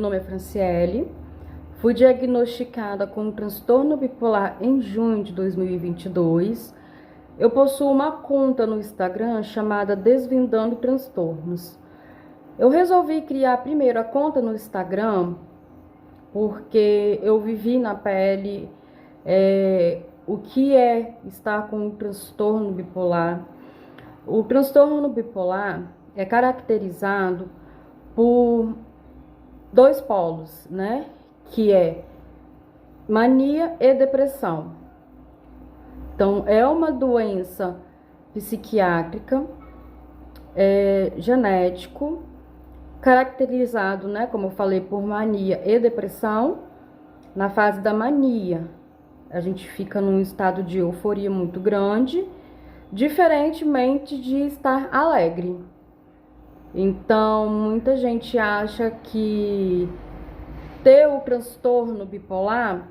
meu nome é Franciele, fui diagnosticada com um transtorno bipolar em junho de 2022. Eu possuo uma conta no Instagram chamada Desvendando Transtornos. Eu resolvi criar primeiro a conta no Instagram porque eu vivi na pele o que é estar com um transtorno bipolar. O transtorno bipolar é caracterizado por dois polos, né? Que é mania e depressão. Então, é uma doença psiquiátrica, genético, caracterizado, né, como eu falei, por mania e depressão. Na fase da mania, a gente fica num estado de euforia muito grande, diferentemente de estar alegre. Então, muita gente acha que ter o transtorno bipolar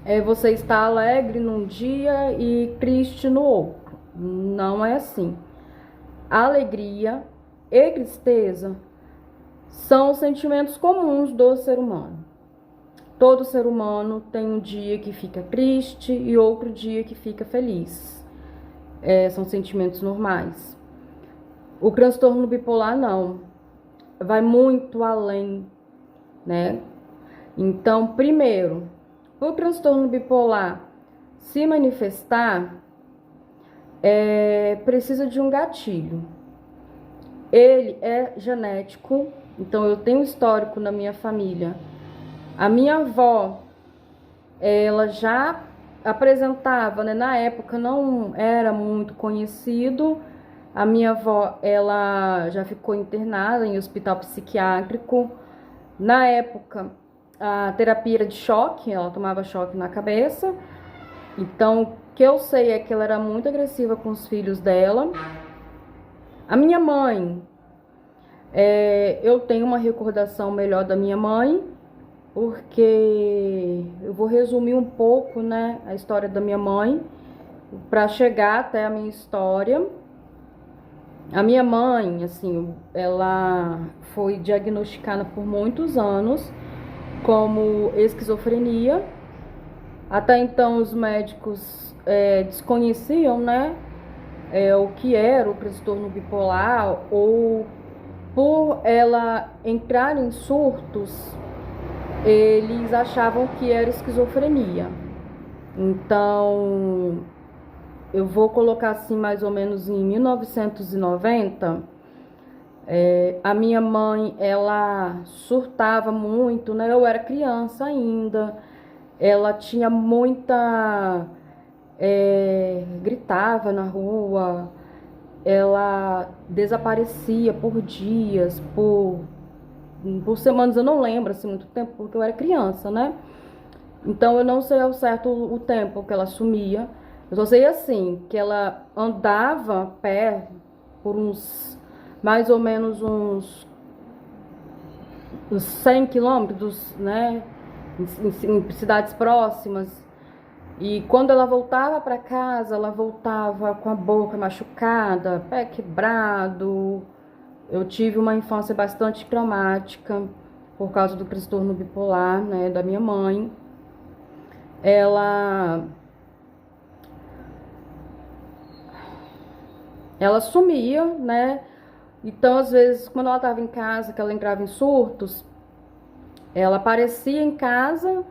é você estar alegre num dia e triste no outro. Não é assim. Alegria e tristeza são sentimentos comuns do ser humano. Todo ser humano tem um dia que fica triste e outro dia que fica feliz. São sentimentos normais. O transtorno bipolar não. Vai muito além, né? Então, primeiro, o transtorno bipolar se manifestar, precisa de um gatilho. Ele é genético, então eu tenho histórico na minha família. A minha avó, ela já apresentava, né? Na época não era muito conhecido. A minha avó, ela já ficou internada em hospital psiquiátrico. Na época, a terapia era de choque, ela tomava choque na cabeça. Então, o que eu sei é que ela era muito agressiva com os filhos dela. A minha mãe, eu tenho uma recordação melhor da minha mãe, porque eu vou resumir um pouco, né, a história da minha mãe, para chegar até a minha história. A minha mãe, assim, ela foi diagnosticada por muitos anos como esquizofrenia. Até então os médicos desconheciam, né, o que era o transtorno bipolar, ou por ela entrar em surtos, eles achavam que era esquizofrenia. Então, eu vou colocar assim, mais ou menos em 1990, a minha mãe, ela surtava muito, né? Eu era criança ainda, ela tinha muita... gritava na rua, ela desaparecia por dias, por semanas, eu não lembro assim muito tempo, porque eu era criança, né? Então eu não sei ao certo o tempo que ela sumia. Eu só sei assim, que ela andava a pé por mais ou menos uns 100 quilômetros, né? Em cidades próximas. E quando ela voltava para casa, ela voltava com a boca machucada, pé quebrado. Eu tive uma infância bastante traumática por causa do transtorno bipolar, né, da minha mãe. Ela sumia, né? Então, às vezes, quando ela estava em casa, que ela entrava em surtos, ela aparecia em casa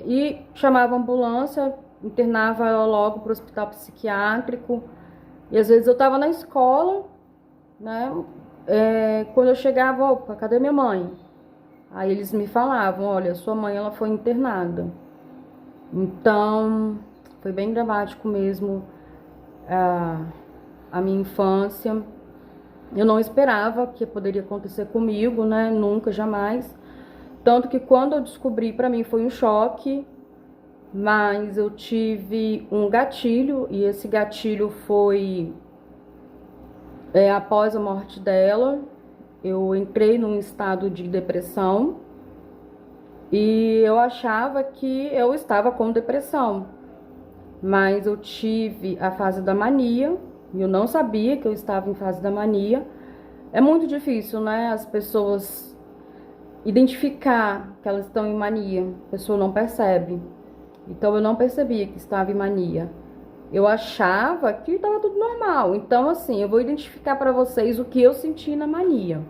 e chamava a ambulância, internava ela logo para o hospital psiquiátrico. E às vezes eu estava na escola, né? Quando eu chegava, opa, cadê minha mãe? Aí eles me falavam, olha, sua mãe, ela foi internada. Então, foi bem dramático mesmo a minha infância. Eu não esperava que poderia acontecer comigo, né? Nunca, jamais. Tanto que quando eu descobri, para mim foi um choque, mas eu tive um gatilho, e esse gatilho foi após a morte dela. Eu entrei num estado de depressão e eu achava que eu estava com depressão, mas eu tive a fase da mania e eu não sabia que eu estava em fase da mania. É muito difícil, né, as pessoas identificar que elas estão em mania. A pessoa não percebe. Então eu não percebia que estava em mania. Eu achava que estava tudo normal. Então, assim, eu vou identificar para vocês o que eu senti na mania.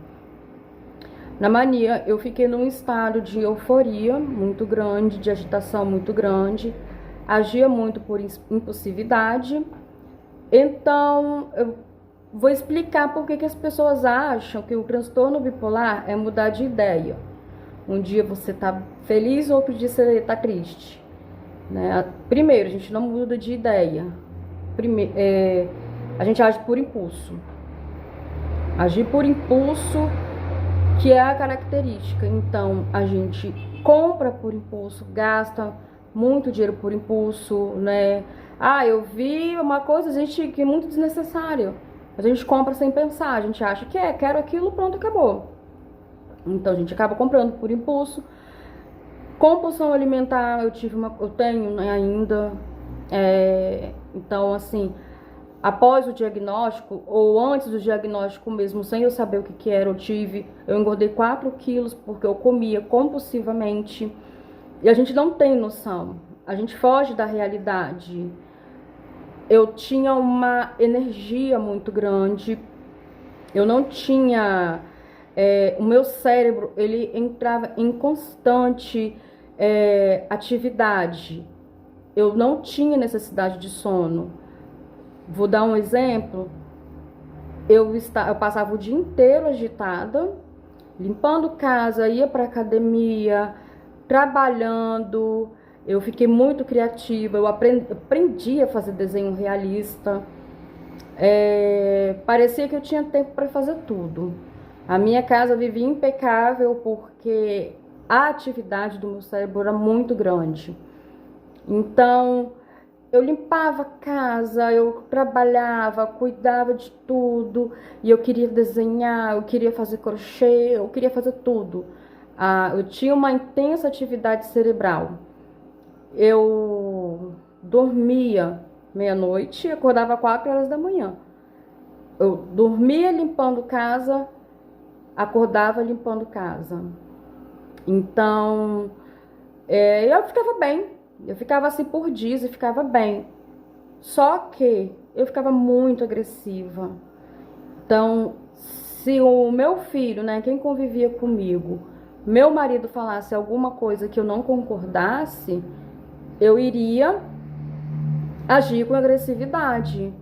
Na mania, eu fiquei num estado de euforia muito grande, de agitação muito grande, agia muito por impulsividade. Então, eu vou explicar por que as pessoas acham que o transtorno bipolar é mudar de ideia. Um dia você tá feliz, outro dia você tá triste, né? Primeiro, a gente não muda de ideia. A gente age por impulso. Agir por impulso, que é a característica. Então, a gente compra por impulso, gasta muito dinheiro por impulso, né? Ah, eu vi uma coisa, que é muito desnecessária. A gente compra sem pensar, a gente acha que quero aquilo, pronto, acabou. Então, a gente acaba comprando por impulso. Compulsão alimentar, eu tenho, né, ainda. Então, assim, após o diagnóstico, ou antes do diagnóstico mesmo, sem eu saber o que era, eu engordei 4 quilos porque eu comia compulsivamente. E a gente não tem noção, a gente foge da realidade. Eu tinha uma energia muito grande, eu não tinha... o meu cérebro, ele entrava em constante atividade. Eu não tinha necessidade de sono. Vou dar um exemplo. Eu passava o dia inteiro agitada, limpando casa, ia para academia, trabalhando. Eu fiquei muito criativa, eu aprendi a fazer desenho realista. Parecia que eu tinha tempo para fazer tudo. A minha casa vivia impecável porque a atividade do meu cérebro era muito grande. Então, eu limpava a casa, eu trabalhava, cuidava de tudo, e eu queria desenhar, eu queria fazer crochê, eu queria fazer tudo. Eu tinha uma intensa atividade cerebral. Eu dormia meia-noite e acordava 4 horas da manhã. Eu dormia limpando casa, acordava limpando casa. Então, eu ficava bem. Eu ficava assim por dias e ficava bem. Só que eu ficava muito agressiva. Então, se o meu filho, né, quem convivia comigo, meu marido falasse alguma coisa que eu não concordasse, eu iria agir com agressividade.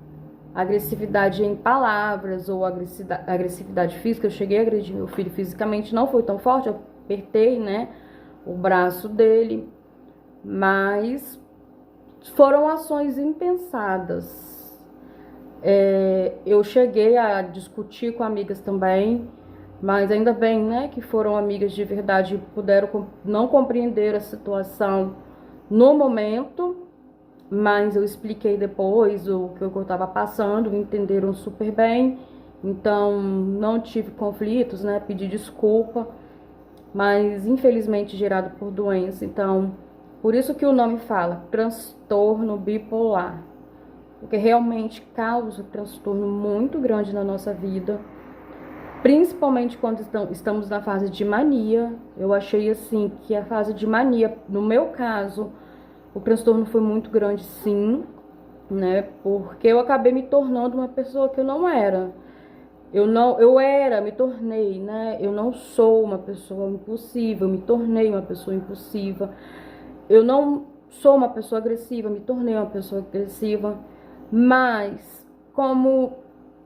Agressividade em palavras ou agressividade física. Eu cheguei a agredir meu filho fisicamente, não foi tão forte, eu apertei, né, o braço dele, mas foram ações impensadas. Eu cheguei a discutir com amigas também, mas ainda bem, né, que foram amigas de verdade e puderam não compreender a situação no momento, mas eu expliquei depois o que eu estava passando, entenderam super bem, então não tive conflitos, né, pedi desculpa, mas infelizmente gerado por doença. Então, por isso que o nome fala transtorno bipolar, porque realmente causa um transtorno muito grande na nossa vida, principalmente quando estamos na fase de mania. Eu achei assim que a fase de mania, no meu caso, o transtorno foi muito grande, sim, né? Porque eu acabei me tornando uma pessoa que eu não era. Me tornei, né? Eu não sou uma pessoa impulsiva, eu me tornei uma pessoa impulsiva. Eu não sou uma pessoa agressiva, me tornei uma pessoa agressiva. Mas, como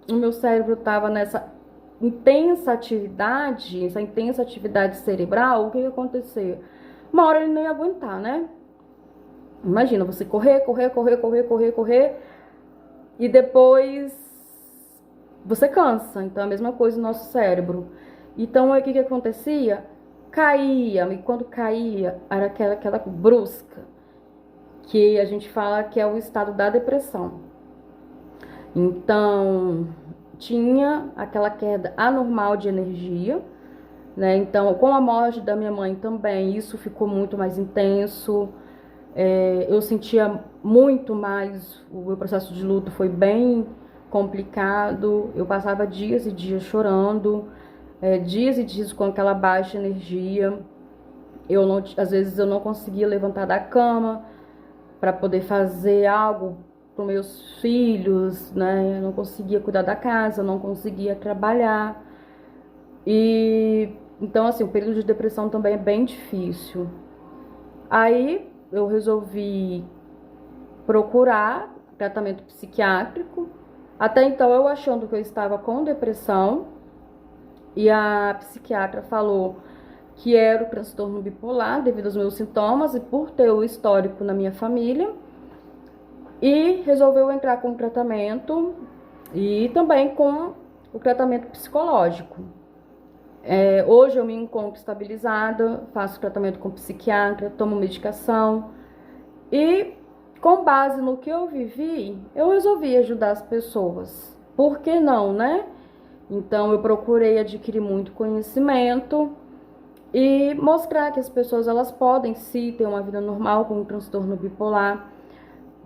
o meu cérebro estava nessa intensa atividade, essa intensa atividade cerebral, o que aconteceu? Uma hora ele não ia aguentar, né? Imagina, você correr, e depois você cansa. Então, é a mesma coisa no nosso cérebro. Então, aí, o que acontecia? Caía, e quando caía, era aquela brusca, que a gente fala que é o estado da depressão. Então, tinha aquela queda anormal de energia, né? Então, com a morte da minha mãe também, isso ficou muito mais intenso. Eu sentia muito mais, o meu processo de luto foi bem complicado. Eu passava dias e dias chorando, dias e dias com aquela baixa energia. Às vezes eu não conseguia levantar da cama para poder fazer algo para os meus filhos, né? Eu não conseguia cuidar da casa, eu não conseguia trabalhar. E então, assim, o período de depressão também é bem difícil. Aí eu resolvi procurar tratamento psiquiátrico. Até então eu achando que eu estava com depressão, e a psiquiatra falou que era o transtorno bipolar devido aos meus sintomas e por ter o histórico na minha família, e resolveu entrar com o tratamento e também com o tratamento psicológico. Hoje eu me encontro estabilizada, faço tratamento com psiquiatra, tomo medicação e, com base no que eu vivi, eu resolvi ajudar as pessoas. Por que não, né? Então eu procurei adquirir muito conhecimento e mostrar que as pessoas elas podem sim ter uma vida normal com um transtorno bipolar,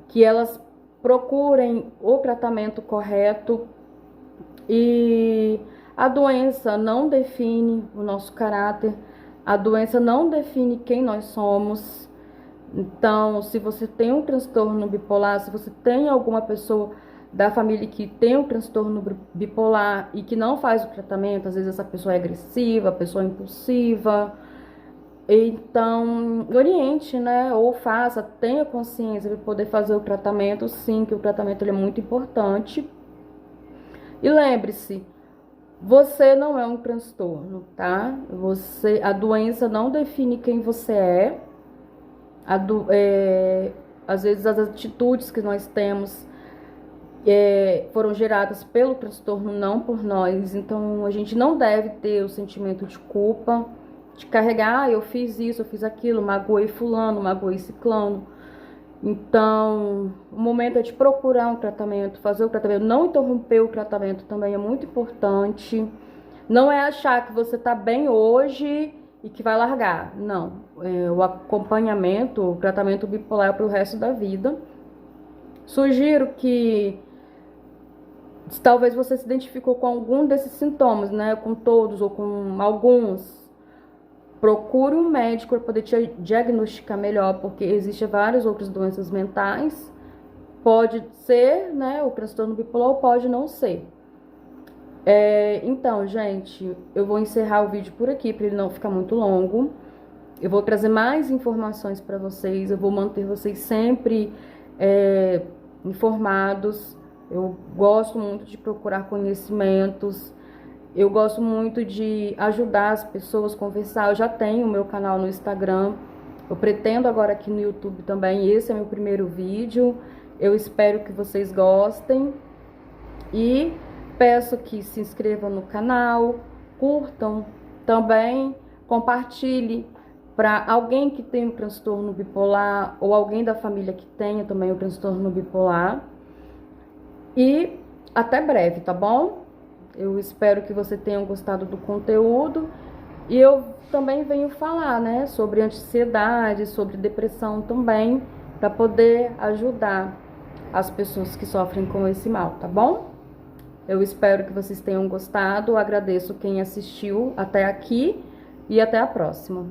que elas procurem o tratamento correto. E a doença não define o nosso caráter, a doença não define quem nós somos. Então, se você tem um transtorno bipolar, se você tem alguma pessoa da família que tem um transtorno bipolar e que não faz o tratamento, às vezes essa pessoa é agressiva, a pessoa é impulsiva, então oriente, né? Ou faça, tenha consciência de poder fazer o tratamento, sim, que o tratamento ele é muito importante. E lembre-se, você não é um transtorno, tá? A doença não define quem você é. Às vezes as atitudes que nós temos foram geradas pelo transtorno, não por nós. Então a gente não deve ter o sentimento de culpa, de carregar, eu fiz isso, eu fiz aquilo, magoei fulano, magoei ciclano. Então o momento é de procurar um tratamento, fazer o tratamento, não interromper o tratamento também é muito importante. Não é achar que você tá bem hoje e que vai largar. Não, o acompanhamento, o tratamento bipolar é para o resto da vida. Sugiro que, se talvez você se identificou com algum desses sintomas, né, com todos ou com alguns, procure um médico para poder te diagnosticar melhor, porque existem várias outras doenças mentais. Pode ser, né, o transtorno bipolar, ou pode não ser. Então, gente, eu vou encerrar o vídeo por aqui para ele não ficar muito longo. Eu vou trazer mais informações para vocês, eu vou manter vocês sempre informados. Eu gosto muito de procurar conhecimentos, eu gosto muito de ajudar as pessoas a conversar. Eu já tenho o meu canal no Instagram, eu pretendo agora aqui no YouTube também. Esse é meu primeiro vídeo, eu espero que vocês gostem e peço que se inscrevam no canal, curtam também, compartilhe para alguém que tem o transtorno bipolar ou alguém da família que tenha também o transtorno bipolar. E até breve, tá bom? Eu espero que você tenha gostado do conteúdo. E eu também venho falar, né, sobre ansiedade, sobre depressão também, para poder ajudar as pessoas que sofrem com esse mal, tá bom? Eu espero que vocês tenham gostado, agradeço quem assistiu até aqui e até a próxima.